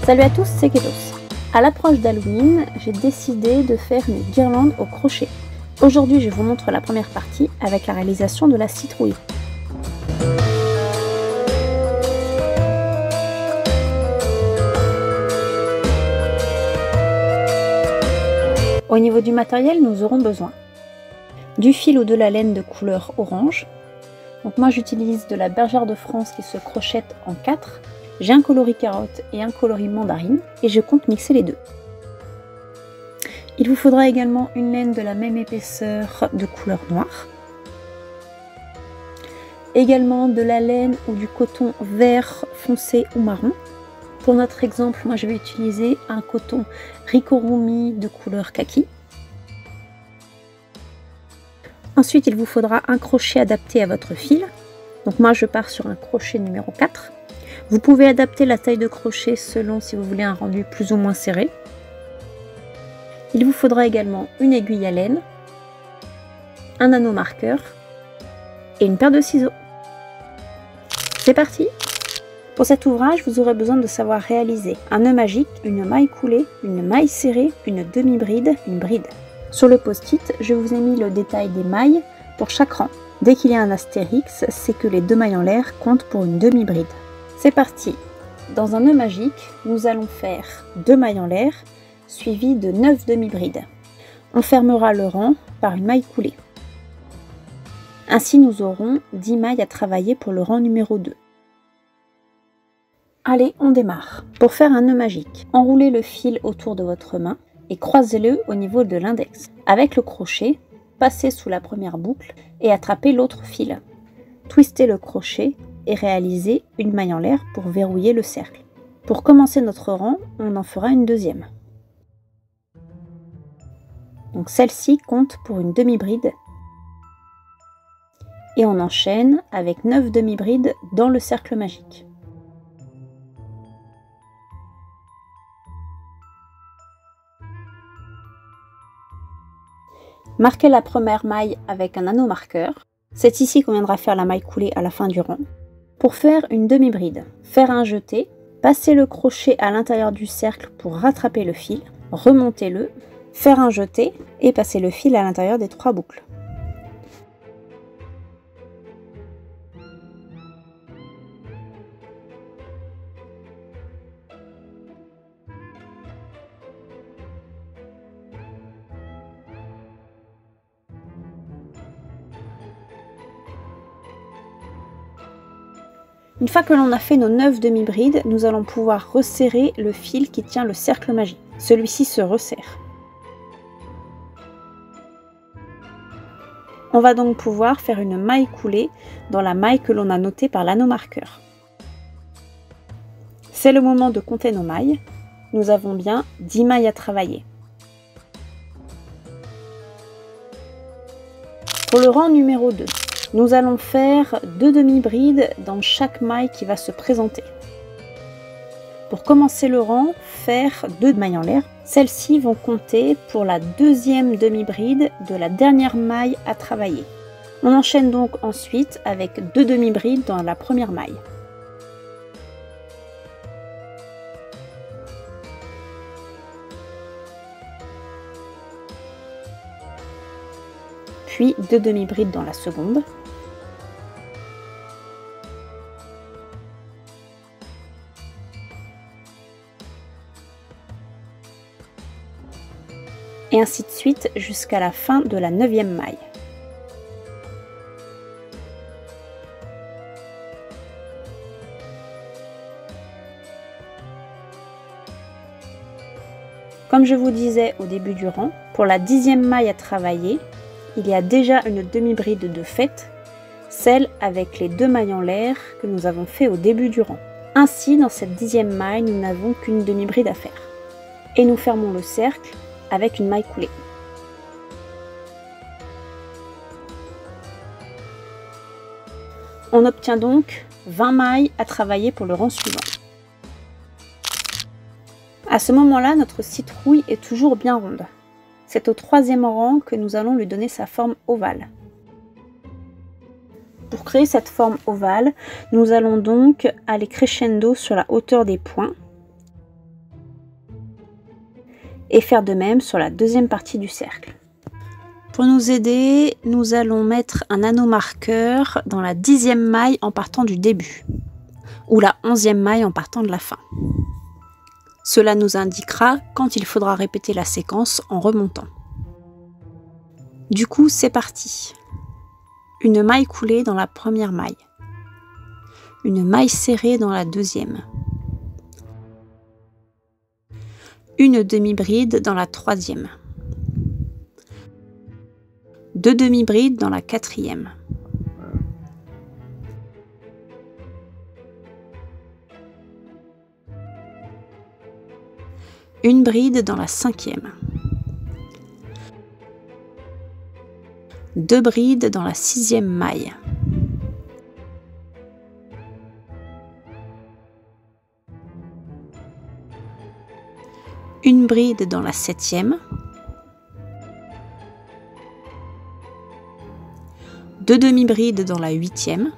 Salut à tous, c'est Ketos. À l'approche d'Halloween, j'ai décidé de faire une guirlande au crochet. Aujourd'hui, je vous montre la première partie avec la réalisation de la citrouille. Au niveau du matériel, nous aurons besoin du fil ou de la laine de couleur orange. Donc moi j'utilise de la bergère de France qui se crochette en 4. J'ai un coloris carotte et un coloris mandarine et je compte mixer les deux. Il vous faudra également une laine de la même épaisseur de couleur noire. Également de la laine ou du coton vert foncé ou marron. Pour notre exemple, moi je vais utiliser un coton Ricorumi de couleur kaki. Ensuite, il vous faudra un crochet adapté à votre fil. Donc moi, je pars sur un crochet numéro 4. Vous pouvez adapter la taille de crochet selon si vous voulez un rendu plus ou moins serré. Il vous faudra également une aiguille à laine, un anneau marqueur et une paire de ciseaux. C'est parti! Pour cet ouvrage, vous aurez besoin de savoir réaliser un nœud magique, une maille coulée, une maille serrée, une demi-bride, une bride. Sur le post-it, je vous ai mis le détail des mailles pour chaque rang. Dès qu'il y a un astérix, c'est que les 2 mailles en l'air comptent pour une demi-bride. C'est parti! Dans un nœud magique, nous allons faire 2 mailles en l'air, suivies de 9 demi-brides. On fermera le rang par une maille coulée. Ainsi, nous aurons 10 mailles à travailler pour le rang numéro 2. Allez, on démarre. Pour faire un nœud magique, enroulez le fil autour de votre main et croisez-le au niveau de l'index. Avec le crochet, passez sous la première boucle et attrapez l'autre fil. Twistez le crochet et réalisez une maille en l'air pour verrouiller le cercle. Pour commencer notre rang, on en fera une deuxième. Donc celle-ci compte pour une demi-bride. Et on enchaîne avec 9 demi-brides dans le cercle magique. Marquez la première maille avec un anneau marqueur. C'est ici qu'on viendra faire la maille coulée à la fin du rang. Pour faire une demi-bride, faire un jeté, passez le crochet à l'intérieur du cercle pour rattraper le fil, remontez-le, faire un jeté et passer le fil à l'intérieur des 3 boucles. Une fois que l'on a fait nos 9 demi-brides, nous allons pouvoir resserrer le fil qui tient le cercle magique. Celui-ci se resserre. On va donc pouvoir faire une maille coulée dans la maille que l'on a notée par l'anneau marqueur. C'est le moment de compter nos mailles. Nous avons bien 10 mailles à travailler. Pour le rang numéro 2, nous allons faire 2 demi-brides dans chaque maille qui va se présenter. Pour commencer le rang, faire 2 mailles en l'air. Celles-ci vont compter pour la deuxième demi-bride de la dernière maille à travailler. On enchaîne donc ensuite avec 2 demi-brides dans la première maille. Puis 2 demi-brides dans la seconde. Et ainsi de suite jusqu'à la fin de la 9e maille. Comme je vous disais au début du rang, pour la 10e maille à travailler, il y a déjà une demi-bride de fait, celle avec les 2 mailles en l'air que nous avons fait au début du rang. Ainsi, dans cette 10e maille, nous n'avons qu'une demi-bride à faire. Et nous fermons le cercle avec une maille coulée. On obtient donc 20 mailles à travailler pour le rang suivant. À ce moment-là, notre citrouille est toujours bien ronde. C'est au 3e rang que nous allons lui donner sa forme ovale. Pour créer cette forme ovale, nous allons donc aller crescendo sur la hauteur des points et faire de même sur la deuxième partie du cercle. Pour nous aider, nous allons mettre un anneau marqueur dans la 10e maille en partant du début, ou la 11e maille en partant de la fin. Cela nous indiquera quand il faudra répéter la séquence en remontant. Du coup, c'est parti. Une maille coulée dans la première maille. Une maille serrée dans la deuxième. Une demi-bride dans la troisième. 2 demi-brides dans la quatrième. Une bride dans la cinquième. 2 brides dans la 6e maille. Une bride dans la 7e. 2 demi-brides dans la 8e.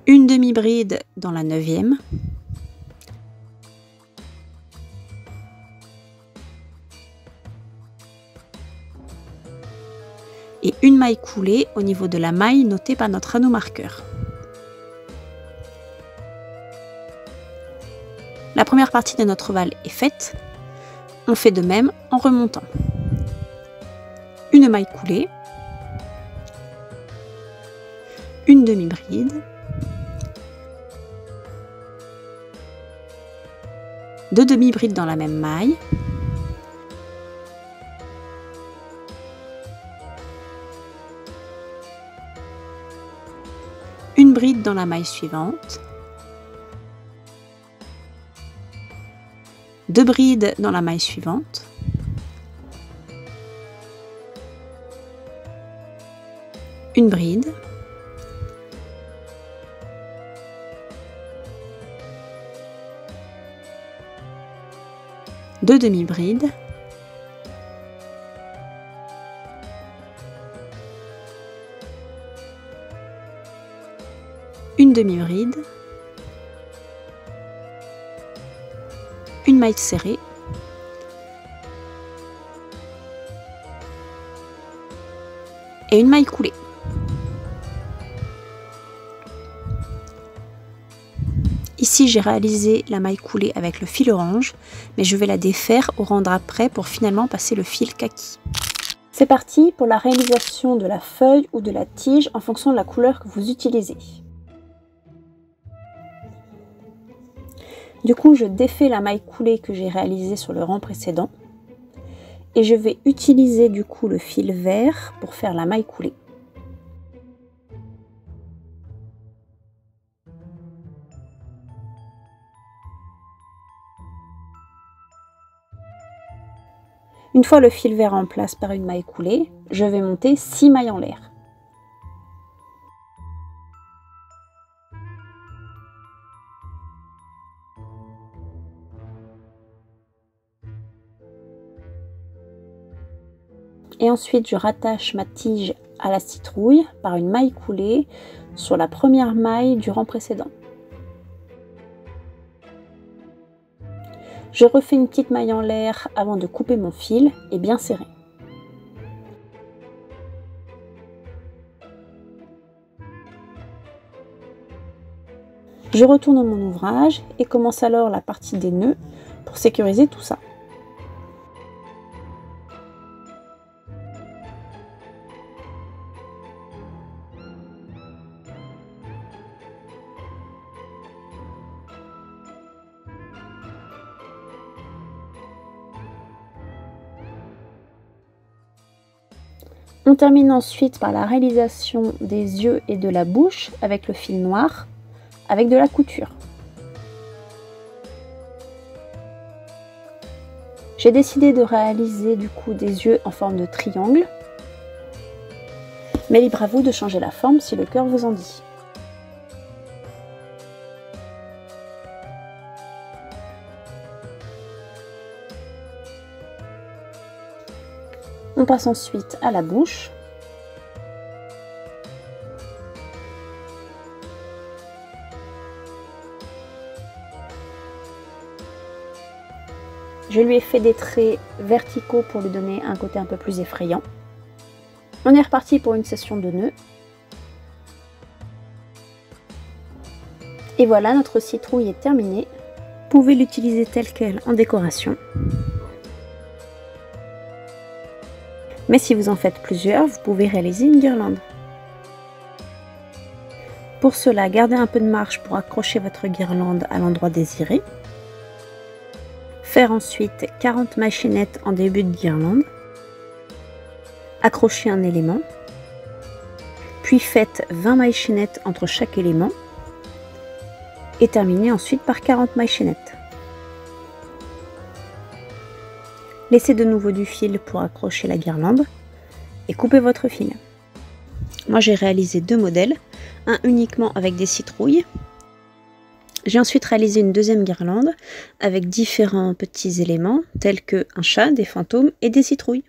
Une demi-bride dans la 9e. Et une maille coulée au niveau de la maille notée par notre anneau marqueur. La première partie de notre ovale est faite. On fait de même en remontant. Une maille coulée. Une demi-bride. 2 demi-brides dans la même maille. Une bride dans la maille suivante. 2 brides dans la maille suivante. Une bride. Deux demi-brides. Une demi-bride. Une maille serrée. Et une maille coulée. Ici, j'ai réalisé la maille coulée avec le fil orange, mais je vais la défaire au rang d'après pour finalement passer le fil kaki. C'est parti pour la réalisation de la feuille ou de la tige en fonction de la couleur que vous utilisez. Du coup, je défais la maille coulée que j'ai réalisée sur le rang précédent et je vais utiliser du coup le fil vert pour faire la maille coulée. Une fois le fil vert en place par une maille coulée, je vais monter 6 mailles en l'air. Et ensuite, je rattache ma tige à la citrouille par une maille coulée sur la première maille du rang précédent. Je refais une petite maille en l'air avant de couper mon fil et bien serrer. Je retourne mon ouvrage et commence alors la partie des nœuds pour sécuriser tout ça. On termine ensuite par la réalisation des yeux et de la bouche avec le fil noir, avec de la couture. J'ai décidé de réaliser du coup des yeux en forme de triangle, mais libre à vous de changer la forme si le cœur vous en dit. On passe ensuite à la bouche. Je lui ai fait des traits verticaux pour lui donner un côté un peu plus effrayant. On est reparti pour une session de nœuds. Et voilà, notre citrouille est terminée. Vous pouvez l'utiliser telle qu'elle en décoration. Mais si vous en faites plusieurs, vous pouvez réaliser une guirlande. Pour cela, gardez un peu de marge pour accrocher votre guirlande à l'endroit désiré. Faire ensuite 40 mailles chaînettes en début de guirlande. Accrochez un élément. Puis faites 20 mailles chaînettes entre chaque élément. Et terminez ensuite par 40 mailles chaînettes. Laissez de nouveau du fil pour accrocher la guirlande et coupez votre fil. Moi j'ai réalisé 2 modèles, un uniquement avec des citrouilles. J'ai ensuite réalisé une deuxième guirlande avec différents petits éléments tels que un chat, des fantômes et des citrouilles.